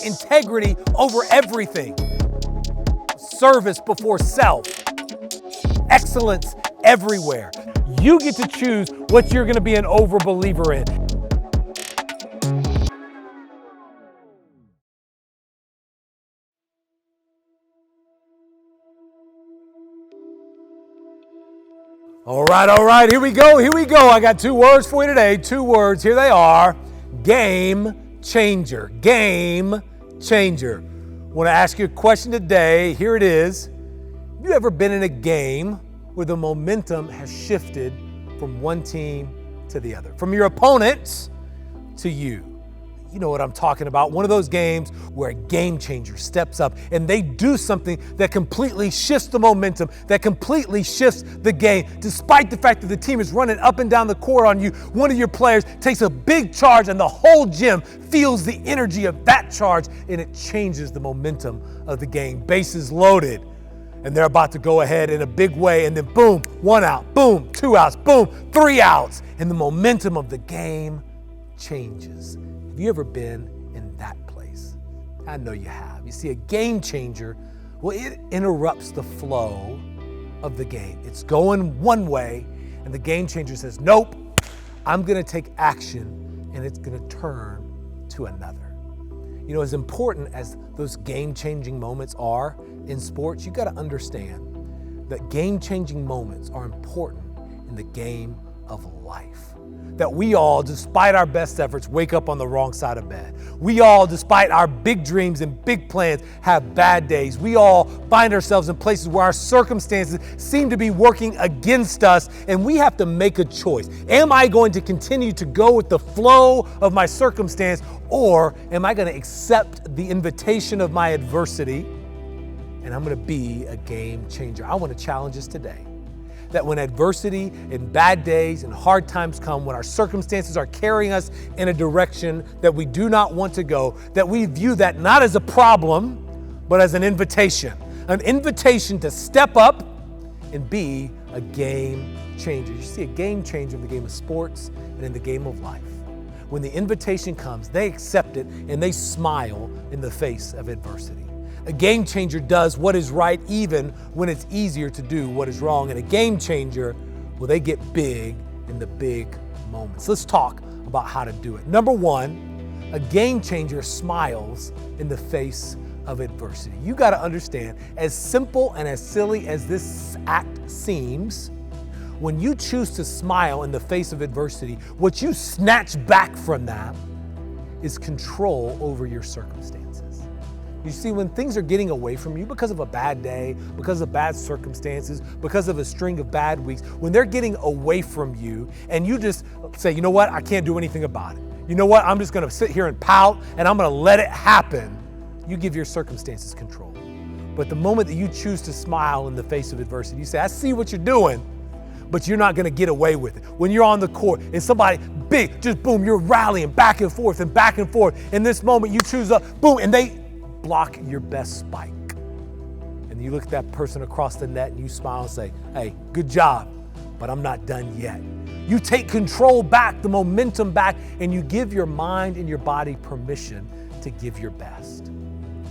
integrity over everything. Service before self. Excellence everywhere. You get to choose what you're going to be an overbeliever in. All right, here we go. I got 2 words for you today. 2 words, here they are. Game changer. Game changer. I want to ask you a question today. Here it is. Have you ever been in a game where the momentum has shifted from one team to the other? From your opponents to you. You know what I'm talking about. One of those games where a game changer steps up and they do something that completely shifts the momentum, that completely shifts the game. Despite the fact that the team is running up and down the court on you, one of your players takes a big charge and the whole gym feels the energy of that charge and it changes the momentum of the game. Bases loaded and they're about to go ahead in a big way and then boom, 1 out, boom, 2 outs, boom, 3 outs, and the momentum of the game changes. Have you ever been in that place? I know you have. You see, a game changer, well, it interrupts the flow of the game. It's going one way, and the game changer says, nope, I'm gonna take action, and it's gonna turn to another. You know, as important as those game-changing moments are in sports, you gotta understand that game-changing moments are important in the game of life. That we all, despite our best efforts, wake up on the wrong side of bed. We all, despite our big dreams and big plans, have bad days. We all find ourselves in places where our circumstances seem to be working against us, and we have to make a choice. Am I going to continue to go with the flow of my circumstance, or am I going to accept the invitation of my adversity, and I'm going to be a game changer? I want to challenge us today. That when adversity and bad days and hard times come, when our circumstances are carrying us in a direction that we do not want to go, that we view that not as a problem, but as an invitation to step up and be a game changer. You see, a game changer in the game of sports and in the game of life. When the invitation comes, they accept it and they smile in the face of adversity. A game changer does what is right even when it's easier to do what is wrong. And a game changer, well, they get big in the big moments. Let's talk about how to do it. Number 1, a game changer smiles in the face of adversity. You got to understand, as simple and as silly as this act seems, when you choose to smile in the face of adversity, what you snatch back from that is control over your circumstances. You see, when things are getting away from you because of a bad day, because of bad circumstances, because of a string of bad weeks, when they're getting away from you and you just say, you know what, I can't do anything about it. You know what, I'm just gonna sit here and pout and I'm gonna let it happen. You give your circumstances control. But the moment that you choose to smile in the face of adversity, you say, I see what you're doing, but you're not gonna get away with it. When you're on the court and somebody big, just boom, you're rallying back and forth. In this moment, you choose boom, and they block your best spike. And you look at that person across the net and you smile and say, hey, good job, but I'm not done yet. You take control back, the momentum back, and you give your mind and your body permission to give your best.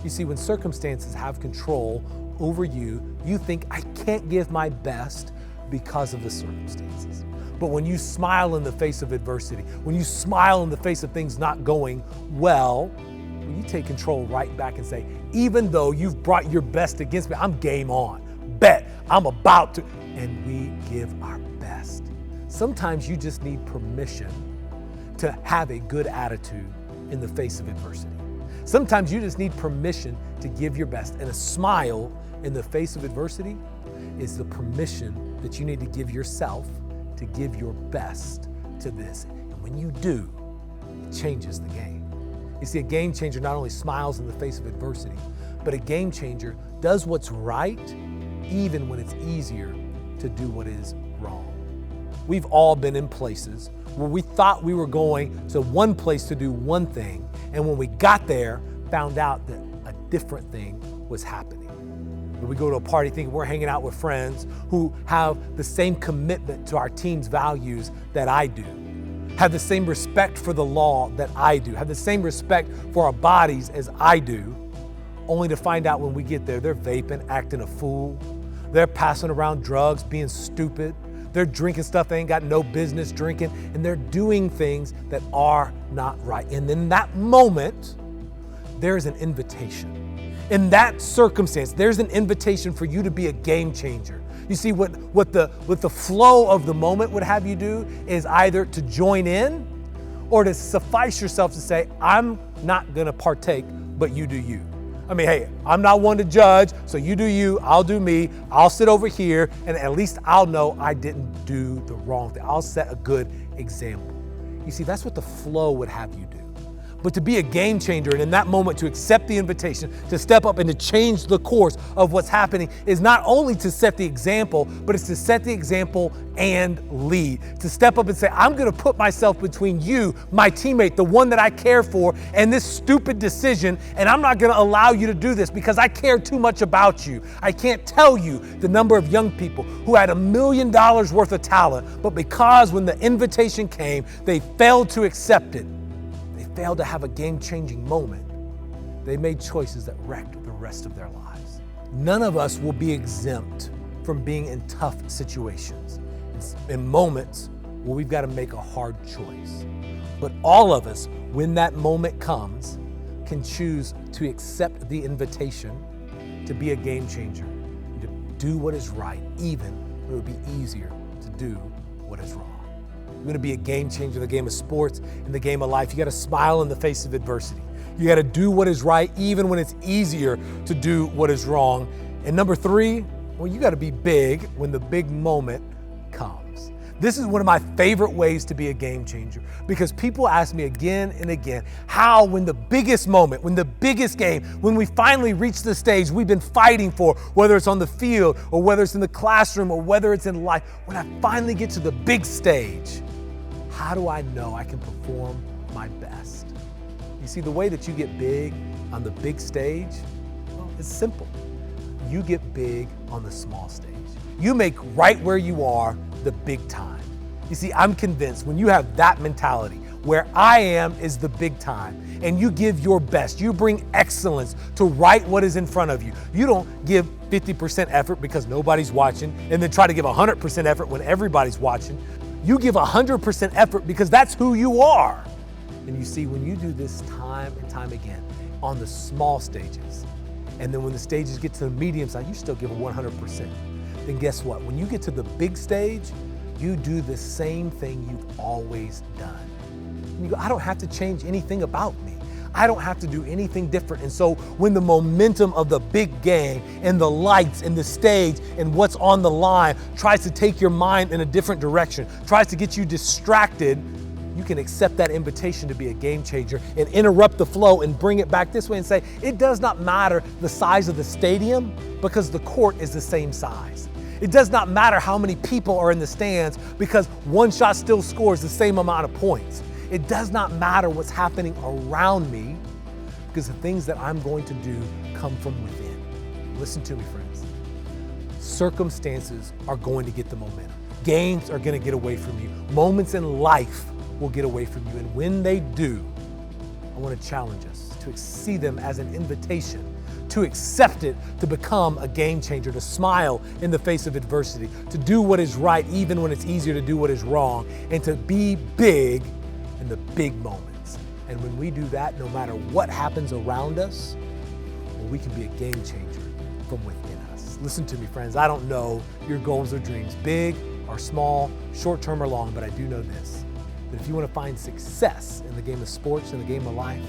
You see, when circumstances have control over you, you think, I can't give my best because of the circumstances. But when you smile in the face of adversity, when you smile in the face of things not going well, you take control right back and say, even though you've brought your best against me, I'm game on. Bet, I'm about to. And we give our best. Sometimes you just need permission to have a good attitude in the face of adversity. Sometimes you just need permission to give your best. And a smile in the face of adversity is the permission that you need to give yourself to give your best to this. And when you do, it changes the game. You see, a game changer not only smiles in the face of adversity, but a game changer does what's right even when it's easier to do what is wrong. We've all been in places where we thought we were going to one place to do one thing, and when we got there, found out that a different thing was happening. When we go to a party thinking we're hanging out with friends who have the same commitment to our team's values that I do. have the same respect for the law that I do, have the same respect for our bodies as I do, only to find out when we get there, they're vaping, acting a fool. They're passing around drugs, being stupid. They're drinking stuff they ain't got no business drinking, and they're doing things that are not right. And in that moment, there's an invitation. In that circumstance, there's an invitation for you to be a game changer. You see, what the flow of the moment would have you do is either to join in or to suffice yourself to say, I'm not gonna partake, but you do you. I mean, hey, I'm not one to judge, so you do you, I'll do me, I'll sit over here, and at least I'll know I didn't do the wrong thing. I'll set a good example. You see, that's what the flow would have you do. But to be a game changer and in that moment to accept the invitation, to step up and to change the course of what's happening is not only to set the example, but it's to set the example and lead. To step up and say, I'm gonna put myself between you, my teammate, the one that I care for, and this stupid decision, and I'm not gonna allow you to do this because I care too much about you. I can't tell you the number of young people who had $1 million worth of talent, but because when the invitation came, they failed to accept it. Failed to have a game-changing moment, they made choices that wrecked the rest of their lives. None of us will be exempt from being in tough situations, in moments where we've got to make a hard choice. But all of us, when that moment comes, can choose to accept the invitation to be a game changer, to do what is right, even when it would be easier to do what is wrong. You're gonna be a game changer in the game of sports, in the game of life. You gotta smile in the face of adversity. You gotta do what is right, even when it's easier to do what is wrong. And number 3, well, you gotta be big when the big moment comes. This is one of my favorite ways to be a game changer because people ask me again and again, how when the biggest moment, when the biggest game, when we finally reach the stage we've been fighting for, whether it's on the field or whether it's in the classroom or whether it's in life, when I finally get to the big stage, how do I know I can perform my best? You see, the way that you get big on the big stage, well, it's simple. You get big on the small stage. You make right where you are the big time. You see, I'm convinced when you have that mentality, where I am is the big time, and you give your best, you bring excellence to right what is in front of you. You don't give 50% effort because nobody's watching and then try to give 100% effort when everybody's watching. You give 100% effort because that's who you are. And you see, when you do this time and time again on the small stages, and then when the stages get to the medium side, you still give 100%. Then guess what? When you get to the big stage, you do the same thing you've always done. And you go, I don't have to change anything about me. I don't have to do anything different. And so when the momentum of the big game and the lights and the stage and what's on the line tries to take your mind in a different direction, tries to get you distracted, you can accept that invitation to be a game changer and interrupt the flow and bring it back this way and say, it does not matter the size of the stadium because the court is the same size. It does not matter how many people are in the stands because one shot still scores the same amount of points. It does not matter what's happening around me because the things that I'm going to do come from within. Listen to me, friends. Circumstances are going to get the momentum. Games are going to get away from you. Moments in life will get away from you. And when they do, I want to challenge us to see them as an invitation, to accept it, to become a game changer, to smile in the face of adversity, to do what is right even when it's easier to do what is wrong, and to be big in the big moments. And when we do that, no matter what happens around us, well, we can be a game changer from within us. Listen to me, friends. I don't know your goals or dreams, big or small, short-term or long, but I do know this, that if you want to find success in the game of sports, in the game of life,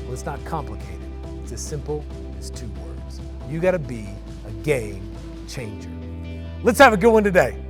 well, it's not complicated. It's as simple as 2 words. You got to be a game changer. Let's have a good one today.